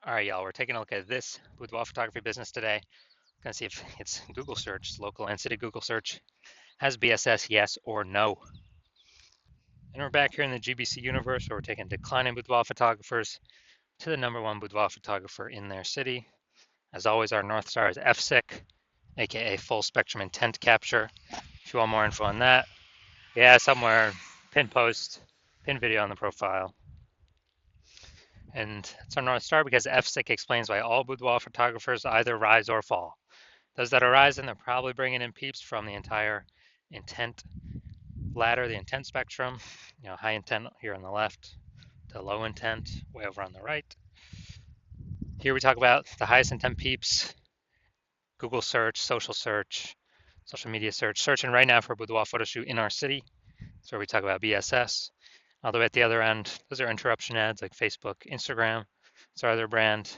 All right, y'all, we're taking a look at this boudoir photography business today. Gonna see if its Google search, local and city Google search, has BSS, yes or no. And we're back here in the GBC universe where we're taking declining boudoir photographers to the #1 boudoir photographer in their city. As always, our North Star is FSIC, aka full spectrum intent capture. If you want more info on that, yeah, somewhere, pin post, pin video on the profile. And it's our North Star because FSIC explains why all boudoir photographers either rise or fall. Those that are rising, they're probably bringing in peeps from the entire intent ladder, the intent spectrum. High intent here on the left to low intent way over on the right. Here we talk about the highest intent peeps, Google search, social media search, searching right now for a boudoir photo shoot in our city. That's where we talk about BSS. All the way at the other end, those are interruption ads like Facebook, Instagram. It's our other brand,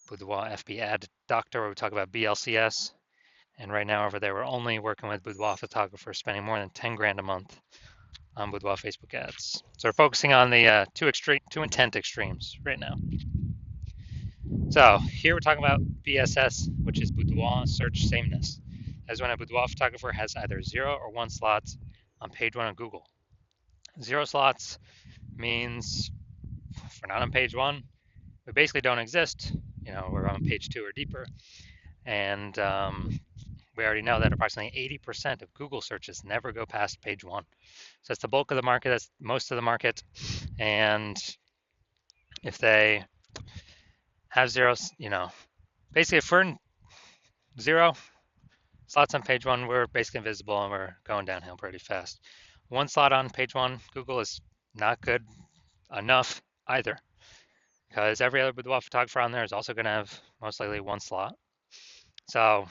Boudoir FB Ad Doctor, where we talk about BLCS. And right now over there, we're only working with boudoir photographers spending more than 10 grand a month on boudoir Facebook ads. So we're focusing on the two intent extremes right now. So here we're talking about BSS, which is boudoir search sameness. That's when a boudoir photographer has either 0 or 1 slots on page 1 of Google. 0 slots means if we're not on page 1, we basically don't exist. We're on page 2 or deeper. And we already know that approximately 80% of Google searches never go past page 1. So that's the bulk of the market, that's most of the market. And if they have zeros, basically if we're in 0 slots on page 1, we're basically invisible and we're going downhill pretty fast. 1 slot on page 1, Google is not good enough either, because every other boudoir photographer on there is also going to have most likely 1 slot. So,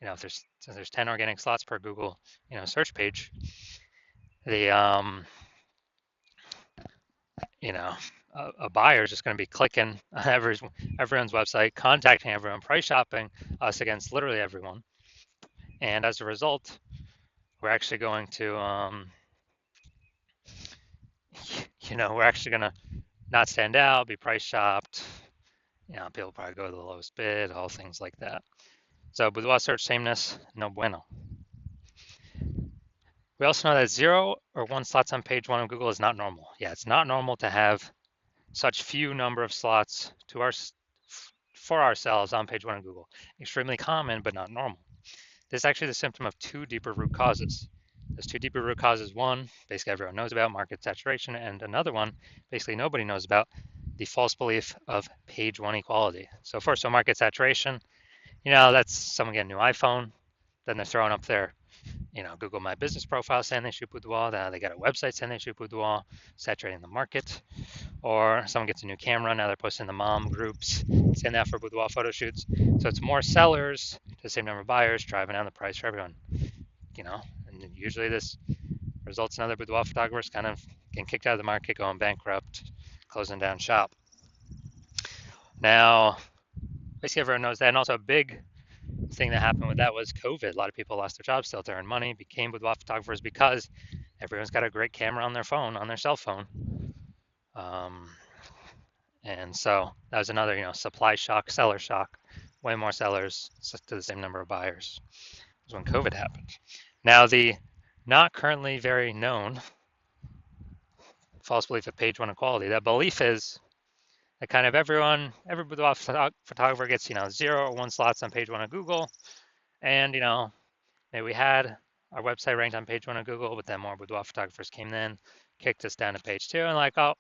if there's 10 organic slots per Google, search page, the a buyer is just going to be clicking on everyone's website, contacting everyone, price shopping us against literally everyone, and as a result, we're actually going to, we're actually going to not stand out, be price shopped. People probably go to the lowest bid, all things like that. So boudoir search sameness, no bueno. We also know that 0 or 1 slots on page 1 of Google is not normal. Yeah, it's not normal to have such few number of slots for ourselves on page 1 of Google. Extremely common, but not normal. This is actually the symptom of 2 deeper root causes. There's 2 deeper root causes. One, basically everyone knows about, market saturation, and another one, basically nobody knows about, the false belief of page 1 equality. So first, market saturation, that's someone getting a new iPhone, then they're throwing up their Google My Business profile saying they shoot boudoir, they got a website saying they shoot boudoir, saturating the market. Or someone gets a new camera, now they're posting the mom groups, saying that for boudoir photo shoots. So it's more sellers to the same number of buyers, driving down the price for everyone. And usually this results in other boudoir photographers kind of getting kicked out of the market, going bankrupt, closing down shop. Now, basically everyone knows that, and also a big thing that happened with that was COVID. A lot of people lost their jobs, still to earn money, became boudoir photographers because everyone's got a great camera on their phone, on their cell phone. And so that was another, supply shock, seller shock, way more sellers to the same number of buyers. It was when COVID happened. Now, the not currently very known false belief of page 1 equality, that belief is that kind of every boudoir photographer gets, 0 or 1 slots on page 1 of Google. And, maybe we had our website ranked on page 1 of Google, but then more boudoir photographers came in, kicked us down to page 2, and like, oh,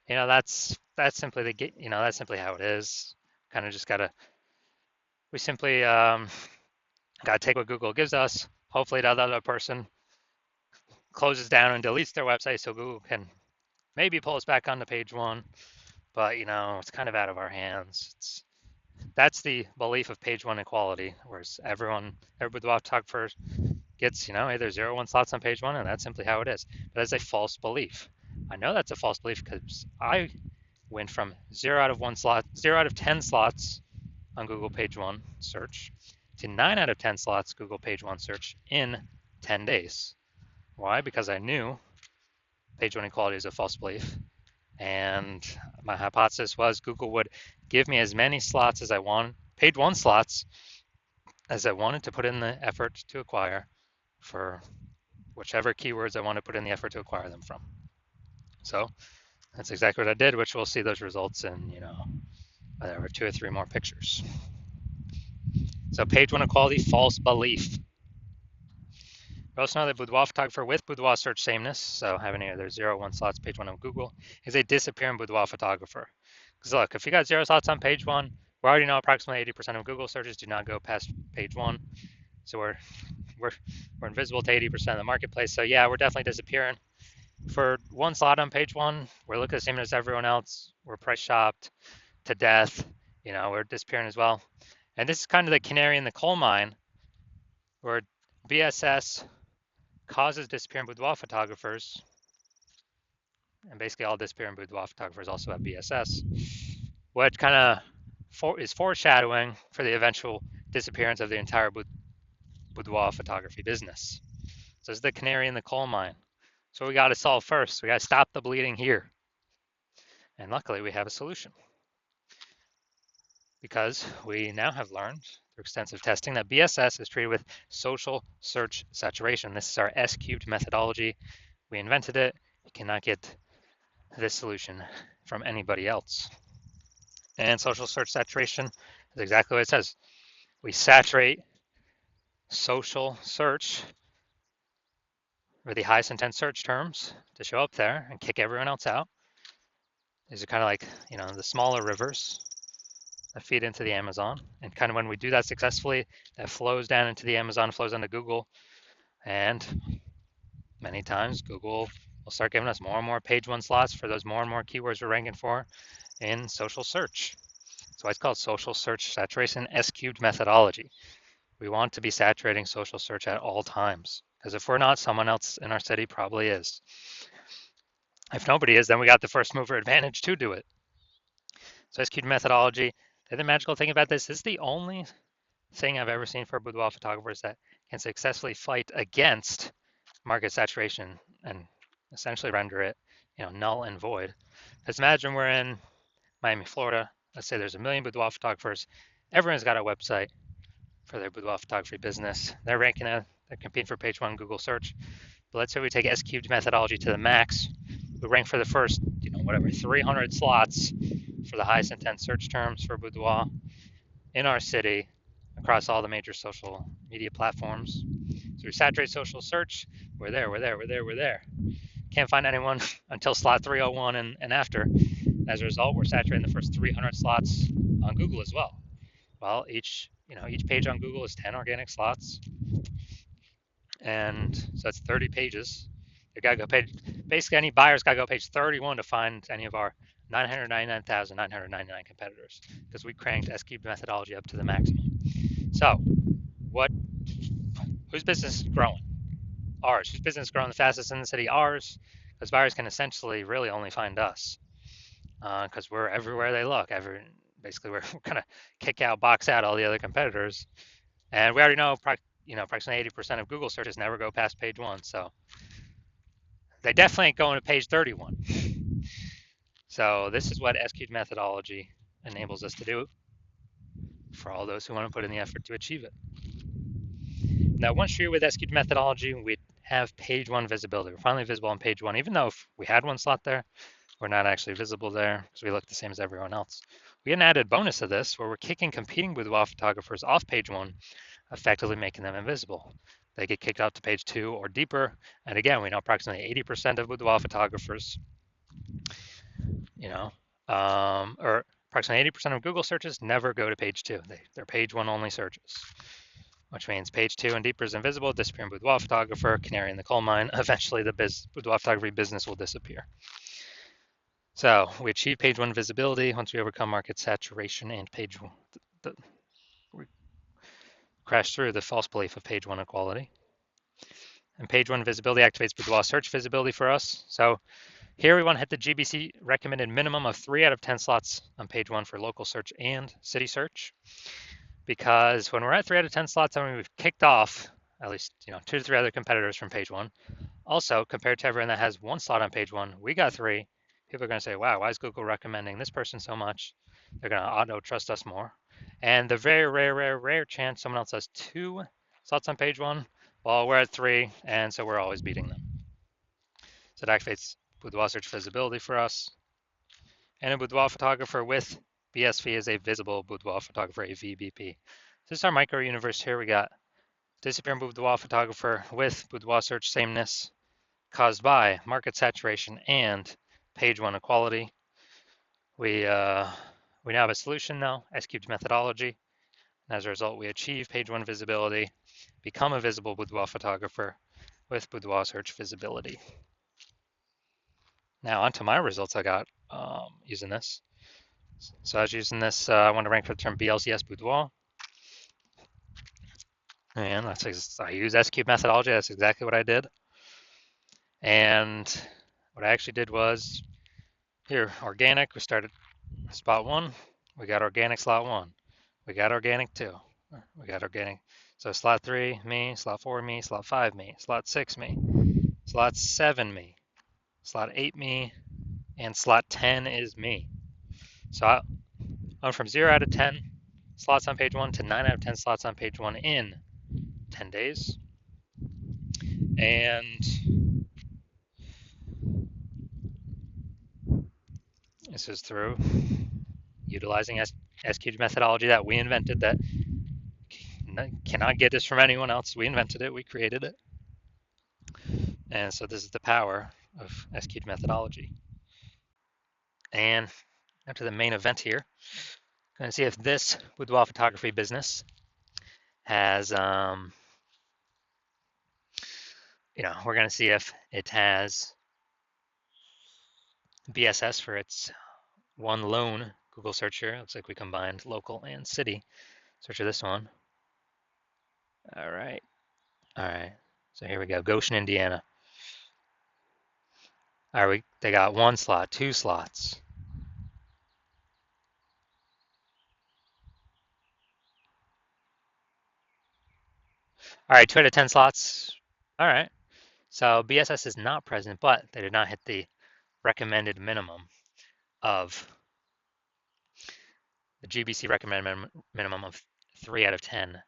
that's simply that's simply how it is. Kind of just we simply gotta take what Google gives us. Hopefully that other person closes down and deletes their website so Google can maybe pull us back onto page 1. But it's kind of out of our hands. That's the belief of page 1 equality, whereas every boudoir photographer gets either 0 or 1 slots on page 1, and that's simply how it is. But that's a false belief. I know that's a false belief because I went from 0 out of 10 slots on Google page 1 search to 9 out of 10 slots Google page 1 search in 10 days. Why? Because I knew page 1 equality is a false belief. And my hypothesis was Google would give me as many slots as I want, page one slots as I wanted to put in the effort to acquire for whichever keywords I want to put in the effort to acquire them from. So that's exactly what I did, which we'll see those results in, whatever, 2 or 3 more pictures. So page one equality, false belief. We also know that boudoir photographer with boudoir search sameness, so having either 0 or 1 slots page one on Google, is a disappearing boudoir photographer. Because look, if you got 0 slots on page one, we already know approximately 80% of Google searches do not go past page one. So we're invisible to 80% of the marketplace. So yeah, we're definitely disappearing. For 1 slot on page one, we're looking the same as everyone else. We're price shopped to death. We're disappearing as well. And this is kind of the canary in the coal mine, where BSS causes disappearing boudoir photographers, and basically all disappearing boudoir photographers also have BSS, what kind of is foreshadowing for the eventual disappearance of the entire boudoir photography business. So this is the canary in the coal mine. So we got to solve first. We got to stop the bleeding here. And luckily we have a solution, because we now have learned through extensive testing that BSS is treated with social search saturation. This is our S-cubed methodology. We invented it. You cannot get this solution from anybody else. And social search saturation is exactly what it says. We saturate social search with the highest intent search terms to show up there and kick everyone else out. These are kind of like, the smaller rivers that feed into the Amazon. And kind of when we do that successfully, that flows down into the Amazon, flows into Google. And many times Google will start giving us more and more page one slots for those more and more keywords we're ranking for in social search. So it's called social search saturation S-cubed methodology. We want to be saturating social search at all times, because if we're not, someone else in our city probably is. If nobody is, then we got the first mover advantage to do it. So S-cubed methodology, the magical thing about this is the only thing I've ever seen for boudoir photographers that can successfully fight against market saturation and essentially render it, null and void. Because imagine we're in Miami, Florida. Let's say there's 1 million boudoir photographers. Everyone's got a website for their boudoir photography business. They're ranking it. They're competing for page one Google search. But let's say we take S-cubed methodology to the max. We rank for the first, 300 slots for the highest intent search terms for boudoir in our city across all the major social media platforms. So we saturate social search. We're there. Can't find anyone until slot 301 and after. As a result, we're saturating the first 300 slots on Google as well. Well, each page on Google is 10 organic slots, and so that's 30 pages. You gotta go page. Basically, any buyer's gotta go page 31 to find any of our 999,999 competitors, because we cranked S-cubed methodology up to the maximum. So, whose business is growing? Ours. Whose business is growing the fastest in the city? Ours, because buyers can essentially really only find us, because we're everywhere they look. Basically, we're gonna kick out, box out all the other competitors, and we already know, approximately 80% of Google searches never go past page one, so they definitely ain't going to page 31. So this is what S-cubed methodology enables us to do for all those who want to put in the effort to achieve it. Now, once you're with S-cubed methodology, we have page one visibility. We're finally visible on page one, even though if we had 1 slot there, we're not actually visible there because we look the same as everyone else. We get an added bonus of this where we're kicking competing boudoir photographers off page one, effectively making them invisible. They get kicked out to page 2 or deeper. And again, we know approximately 80% of boudoir photographers, or approximately 80% of Google searches never go to page 2. They're page 1 only searches, which means page 2 and deeper is invisible, disappearing boudoir photographer, canary in the coal mine. Eventually, the boudoir photography business will disappear. So we achieve page 1 visibility once we overcome market saturation and page 1. We crash through the false belief of page 1 equality. And page 1 visibility activates boudoir search visibility for us. So here we want to hit the GBC recommended minimum of 3 out of 10 slots on page 1 for local search and city search. Because when we're at 3 out of 10 slots, I mean, we've kicked off at least 2 to 3 other competitors from page 1. Also, compared to everyone that has 1 slot on page 1, we got 3. People are going to say, wow, why is Google recommending this person so much? They're going to auto trust us more. And the very rare chance someone else has 2 slots on page 1, well, we're at 3, and so we're always beating them. So it activates Boudoir search visibility for us. And a boudoir photographer with BSV is a visible boudoir photographer, a VBP. This is our micro universe here. We got disappearing boudoir photographer with boudoir search sameness caused by market saturation and page 1 equality. We now have a solution now, S-cubed methodology. And as a result, we achieve page 1 visibility, become a visible boudoir photographer with boudoir search visibility. Now onto my results I got using this. So I was using this, I want to rank for the term BLCS boudoir. And I use S-cube methodology. That's exactly what I did. And what I actually did was, here, organic, we started spot 1. We got organic slot 1. We got organic 2. We got organic. So slot 3, me. Slot 4, me. Slot 5, me. Slot 6, me. Slot 7, me. Slot 8, me. And slot 10 is me. So I went from 0 out of 10 slots on page 1 to 9 out of 10 slots on page 1 in 10 days. And this is through utilizing S-cubed methodology that we invented, that cannot get this from anyone else. We invented it, we created it. And so this is the power of S-cubed methodology. And after the main event here, I'm going to see if this boudoir photography business has, we're going to see if it has BSS for its one lone Google search here. Looks like we combined local and city. Search for this one. All right. So here we go, Goshen, Indiana. All right, they got 1 slot, 2 slots. All right, 2 out of 10 slots. All right. So BSS is not present, but they did not hit the recommended minimum of the GBC recommended minimum of 3 out of 10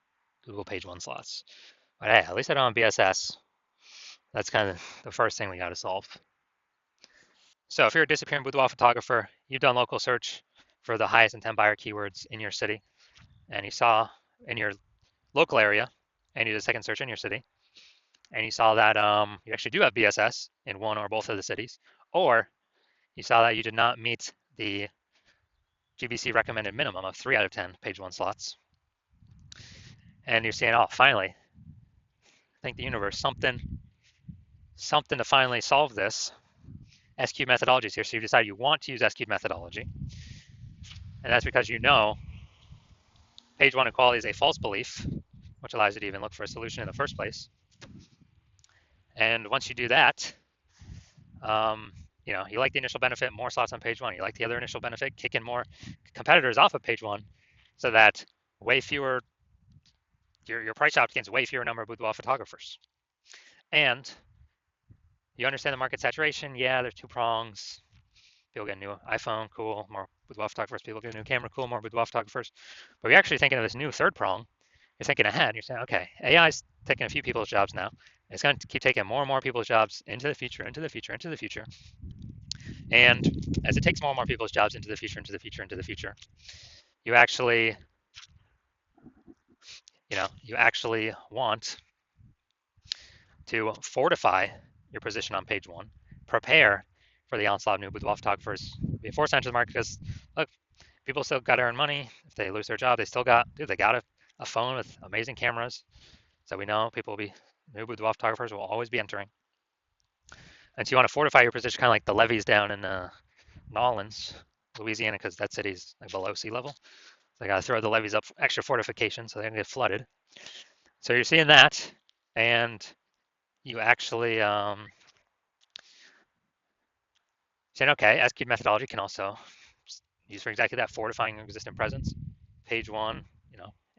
Google page 1 slots. But hey, at least I don't have BSS. That's kind of the first thing we got to solve. So if you're a disappearing boudoir photographer, you've done local search for the highest intent buyer keywords in your city, and you saw in your local area, and you did a second search in your city, and you saw that you actually do have BSS in one or both of the cities, or you saw that you did not meet the GBC recommended minimum of 3 out of 10 page 1 slots, and you're saying, oh, finally, thank the universe, something to finally solve this. S-cubed methodology is here, so you decide you want to use S-cubed methodology, and that's because you know page 1 equality is a false belief, which allows you to even look for a solution in the first place. And once you do that, you like the initial benefit, more slots on page 1. You like the other initial benefit, kicking more competitors off of page 1, so that way fewer, your price out gains way fewer number of boudoir photographers. And you understand the market saturation. Yeah, there's 2 prongs. People get a new iPhone, cool, more boudoir photographers. People get a new camera, cool, more boudoir photographers. But you're actually thinking of this new 3rd prong. You're thinking ahead. You're saying, okay, AI is taking a few people's jobs now. It's going to keep taking more and more people's jobs into the future. And as it takes more and more people's jobs into the future, you actually, you actually want to fortify your position on page 1, prepare for the onslaught of new boudoir photographers, be forced to enter the market, because look, people still got to earn money. If they lose their job, they still got, they got a phone with amazing cameras. So we know new boudoir photographers will always be entering. And so you want to fortify your position, kind of like the levees down in New Orleans, Louisiana, because that city's like below sea level. So they got to throw the levees up, extra fortification, so they're gonna get flooded. So you're seeing that, and you actually saying, okay, S-cubed methodology can also use for exactly that, fortifying existing presence, page 1,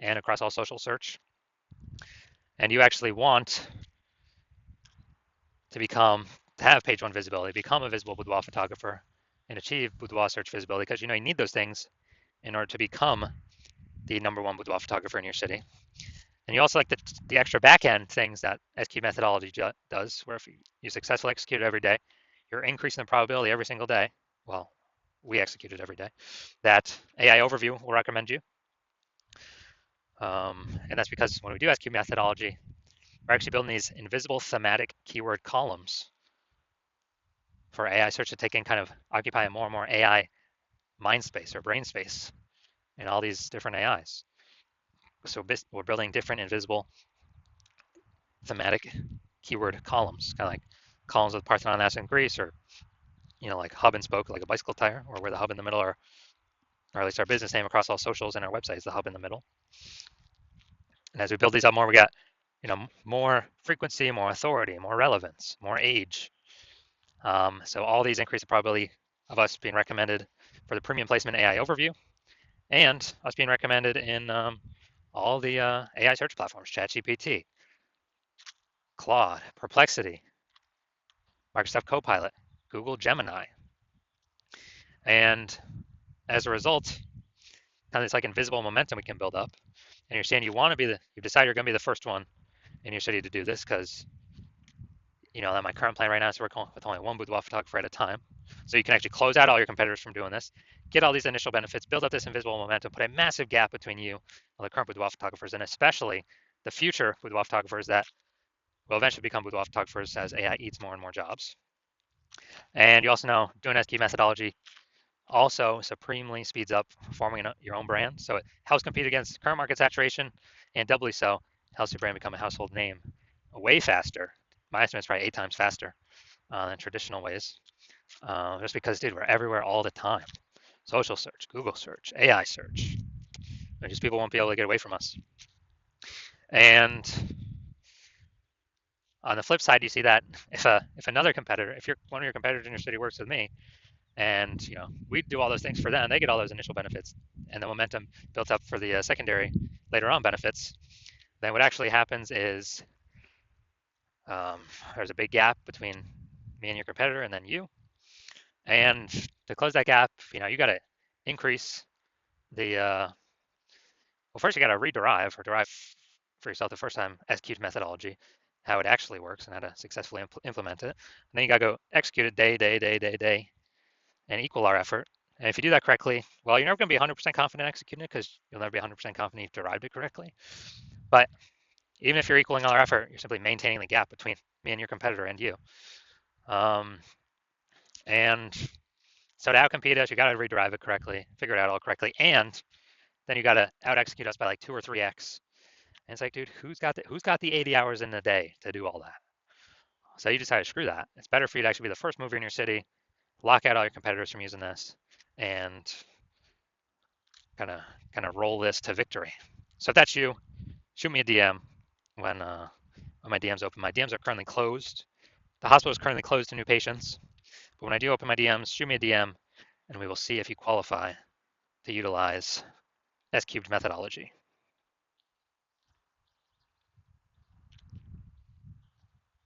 and across all social search. And you actually want to have page 1 visibility, become a visible boudoir photographer and achieve boudoir search visibility, because you need those things in order to become the #1 boudoir photographer in your city. And you also like the extra back end things that SQ methodology does, where if you successfully execute it every day, you're increasing the probability every single day. Well, we execute it every day, that AI overview will recommend you. And that's because when we do SQ methodology, we're actually building these invisible thematic keyword columns for AI search to take in, kind of occupy more and more AI mind space or brain space in all these different AIs. So we're building different invisible thematic keyword columns, kind of like columns with Parthenon, Athens, and Greece, or like hub and spoke, like a bicycle tire, or where the hub in the middle are, or at least our business name across all socials and our website is the hub in the middle. And as we build these up more, we got more frequency, more authority, more relevance, more age. So all these increase the probability of us being recommended for the premium placement AI overview, and us being recommended in all the AI search platforms: ChatGPT, Claude, Perplexity, Microsoft Copilot, Google Gemini. And as a result, kind of this like invisible momentum we can build up. And you're saying you decide you're going to be the first one in your city to do this, because that my current plan right now is to work with only one boudoir photographer at a time. So you can actually close out all your competitors from doing this, get all these initial benefits, build up this invisible momentum, put a massive gap between you and the current boudoir photographers, and especially the future boudoir photographers that will eventually become boudoir photographers as AI eats more and more jobs. And you also know doing SQ methodology also supremely speeds up forming your own brand. So it helps compete against current market saturation, and doubly so, helps your brand become a household name way faster. My estimate is probably 8 times faster than traditional ways. Just because, dude, we're everywhere all the time. Social search, Google search, AI search. Just people won't be able to get away from us. And on the flip side, you see that if another competitor, if one of your competitors in your city works with me, and we do all those things for them, they get all those initial benefits, and the momentum built up for the secondary later on benefits, then what actually happens is there's a big gap between me and your competitor and then you. And to close that gap, you got to increase the well, first you got to derive for yourself the first time SQ methodology, how it actually works and how to successfully implement it. And then you got to go execute it day, and equal our effort. And if you do that correctly, well, you're never going to be 100% confident executing it, because you'll never be 100% confident you've derived it correctly. But even if you're equaling all our effort, you're simply maintaining the gap between me and your competitor and you. And so to outcompete us, you got to rederive it correctly, figure it out all correctly, and then you got to out execute us by like 2 or 3x. And it's like, dude, who's got the 80 hours in the day to do all that? So you decide to screw that. It's better for you to actually be the first mover in your city, lock out all your competitors from using this, and kind of roll this to victory. So if that's you, shoot me a DM when my DMs open. My DMs are currently closed. The hospital is currently closed to new patients. But when I do open my DMs, shoot me a DM, and we will see if you qualify to utilize S-cubed methodology.